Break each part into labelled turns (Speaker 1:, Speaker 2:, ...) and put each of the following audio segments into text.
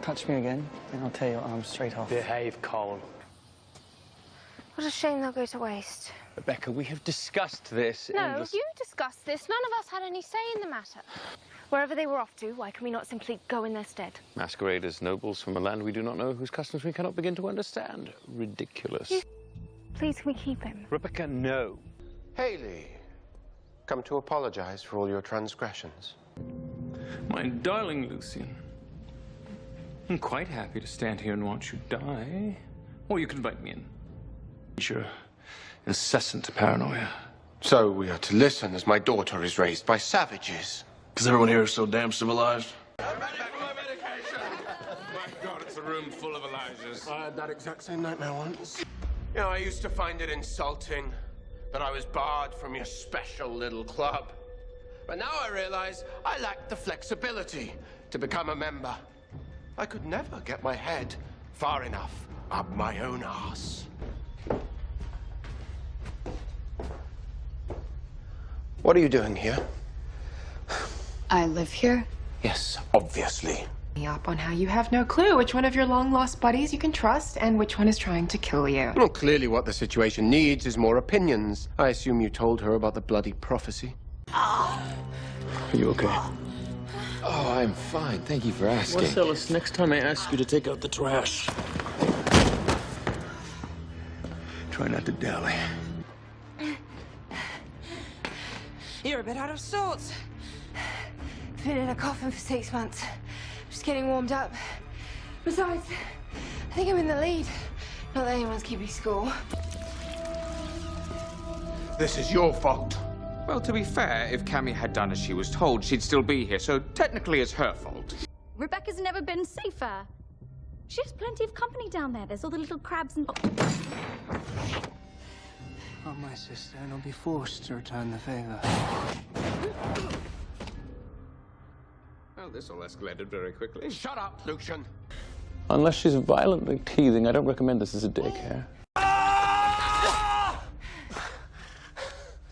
Speaker 1: Touch me again, and I'll tear your arms straight off.
Speaker 2: Behave, Cole.
Speaker 3: What a shame they'll go to waste.
Speaker 2: Rebecca, we have discussed this.
Speaker 3: No, you discussed this. None of us had any say in the matter. Wherever they were off to, why can we not simply go in their stead?
Speaker 2: Masquerade as nobles from a land we do not know, whose customs we cannot begin to understand. Ridiculous.
Speaker 3: Please, can we keep him?
Speaker 2: Rebecca, no.
Speaker 4: Haley, come to apologize for all your transgressions.
Speaker 5: My darling Lucian, I'm quite happy to stand here and watch you die. Or you can invite me in. Your incessant paranoia.
Speaker 4: So we are to listen as my daughter is raised by savages.
Speaker 6: Because everyone here is so damn civilized.
Speaker 7: I'm back for my medication. My God, it's a room full of Elijahs.
Speaker 4: I had that exact same nightmare once. You know, I used to find it insulting that I was barred from your special little club. But now I realize I lacked the flexibility to become a member. I could never get my head far enough up my own arse. What are you doing here?
Speaker 8: I live here.
Speaker 4: Yes, obviously.
Speaker 8: Up on how you have no clue which one of your long-lost buddies you can trust and which one is trying to kill you.
Speaker 4: Well, clearly what the situation needs is more opinions. I assume you told her about the bloody prophecy.
Speaker 2: Are you okay?
Speaker 9: Oh, I'm fine. Thank you for asking.
Speaker 6: Marcellus, next time I ask you to take out the trash, try not to dally.
Speaker 3: You're a bit out of sorts. Been in a coffin for 6 months. Just getting warmed up. Besides, I think I'm in the lead. Not that anyone's keeping score.
Speaker 4: This is your fault.
Speaker 10: Well, to be fair, if Cammy had done as she was told, she'd still be here, so technically it's her fault.
Speaker 11: Rebecca's never been safer. She has plenty of company down there. There's all the little crabs and...
Speaker 1: Oh, my sister, and I'll be forced to return the favor.
Speaker 10: Well, this all escalated very quickly.
Speaker 4: Shut up, Lucian.
Speaker 2: Unless she's violently teething, I don't recommend this as a daycare.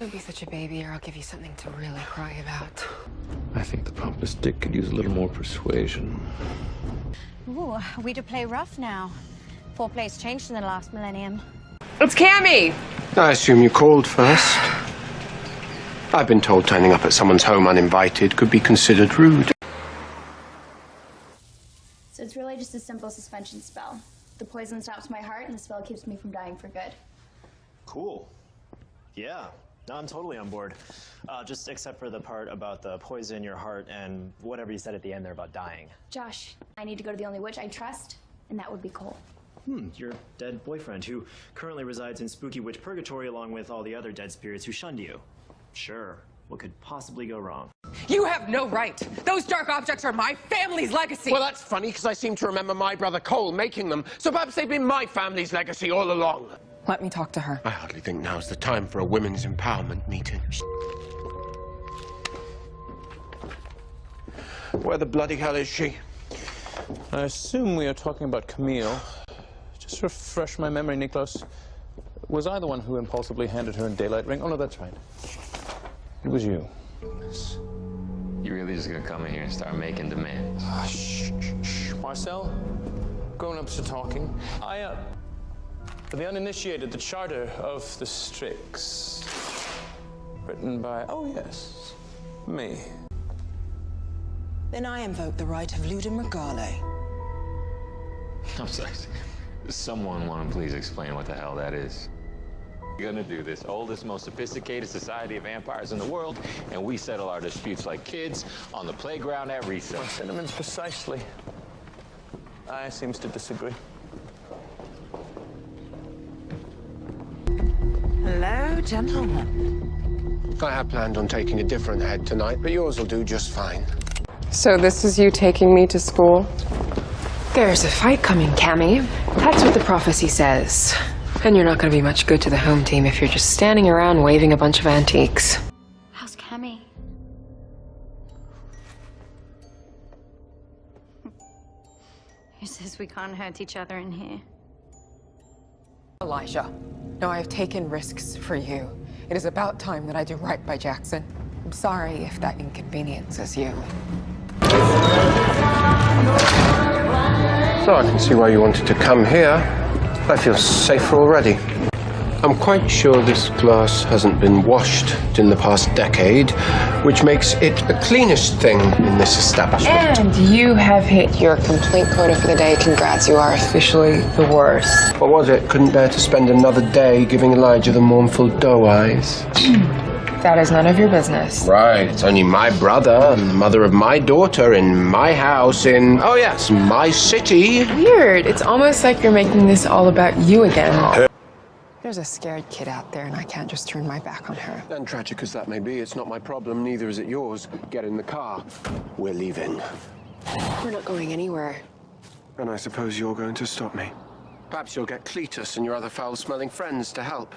Speaker 8: Don't be such a baby, or I'll give you something to really cry about.
Speaker 2: I think the pompous dick could use a little more persuasion.
Speaker 11: Ooh, we to play rough now. Foreplay's changed in the last millennium.
Speaker 8: It's Cammy!
Speaker 4: I assume you called first. I've been told turning up at someone's home uninvited could be considered rude.
Speaker 12: So it's really just a simple suspension spell. The poison stops my heart and the spell keeps me from dying for good.
Speaker 13: Cool. Yeah. No, I'm totally on board. Just except for the part about the poison in your heart and whatever you said at the end there about dying.
Speaker 12: Josh, I need to go to the only witch I trust, and that would be Cole.
Speaker 13: Your dead boyfriend, who currently resides in spooky witch purgatory along with all the other dead spirits who shunned you. Sure, what could possibly go wrong?
Speaker 8: You have no right! Those dark objects are my family's legacy!
Speaker 4: Well, that's funny, because I seem to remember my brother Cole making them, so perhaps they've been my family's legacy all along.
Speaker 8: Let me talk to her.
Speaker 4: I hardly think now's the time for a women's empowerment meeting. Where the bloody hell is she?
Speaker 2: I assume we are talking about Camille. Just to refresh my memory, Niklas. Was I the one who impulsively handed her a daylight ring? Oh, no, that's right. It was you. Yes.
Speaker 9: You really just gonna come in here and start making demands?
Speaker 2: Shh. Marcel, grown-ups are talking. For the uninitiated, the Charter of the Strix. Written by, oh yes, me.
Speaker 14: Then I invoke the right of Ludum Regale.
Speaker 9: I'm sorry. Does someone want to please explain what the hell that is? We're gonna do this oldest, most sophisticated society of vampires in the world, and we settle our disputes like kids on the playground at recess.
Speaker 2: My sentiments precisely. I seems to disagree.
Speaker 14: Hello, gentlemen.
Speaker 4: I had planned on taking a different head tonight, but yours will do just fine.
Speaker 8: So this is you taking me to school? There's a fight coming, Cammy. That's what the prophecy says. And you're not going to be much good to the home team if you're just standing around waving a bunch of antiques.
Speaker 11: How's Cammy? Who says we can't hurt each other in here?
Speaker 8: Elijah, no, I have taken risks for you. It is about time that I do right by Jackson. I'm sorry if that inconveniences you.
Speaker 4: So I can see why you wanted to come here. I feel safer already. I'm quite sure this glass hasn't been washed in the past decade, which makes it the cleanest thing in this establishment.
Speaker 8: And you have hit your complaint quota for the day. Congrats, you are officially the worst.
Speaker 4: What was it? Couldn't bear to spend another day giving Elijah the mournful doe eyes.
Speaker 8: That is none of your business.
Speaker 4: Right, it's only my brother and the mother of my daughter in my house in, oh yes, my city.
Speaker 8: Weird. It's almost like you're making this all about you again. There's a scared kid out there, and I can't just turn my back on her.
Speaker 4: And tragic as that may be, it's not my problem, neither is it yours. Get in the car. We're leaving.
Speaker 8: We're not going anywhere.
Speaker 4: And I suppose you're going to stop me. Perhaps you'll get Cletus and your other foul-smelling friends to help.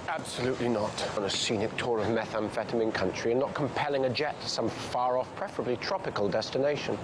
Speaker 4: Absolutely not. On a scenic tour of methamphetamine country and not compelling a jet to some far-off, preferably tropical destination.